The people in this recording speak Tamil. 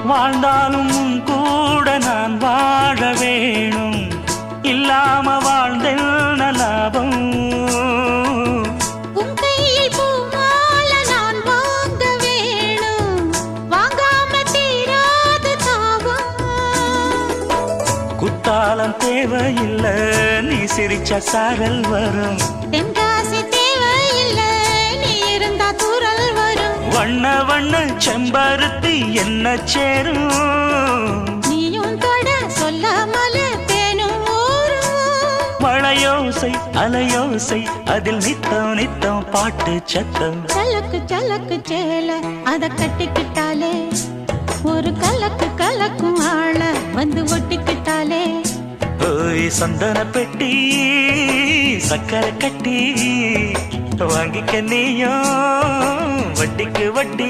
வாழ்ந்தாலும் உன் கூட நான் வாழ வேணும், இல்லாம வாழ்ந்தென்ன லாபம். உன் கையில் பூமால நான் வாங்க வேணும், வாங்காம தீராத தாபம். குத்தாலம் தேவையில்லை, நீ சிரிச்ச சாரல் வரும். தென்காசி தேவையில்லை, நீ இருந்தா தூரல் வரும். வண்ண வண்ண செம்பருத்தி என்ன சேரும், நீயும் தொட சொல்லாமல தேனும் ஊரும். மழையோசை அலையோசை அதில் நித்தம் நித்தம் பாட்டு சத்தம். சலக்கு சலக்கு சேல அத கட்டிக்கிட்டாலே, ஒரு கலக்கு கலக்கும் ஆள வந்து ஒட்டிக்கிட்டாலே. ஓய் சந்தன பெட்டி சக்கரை கட்டி வாங்கிக்க நீயும் வட்டிக்கு வட்டி.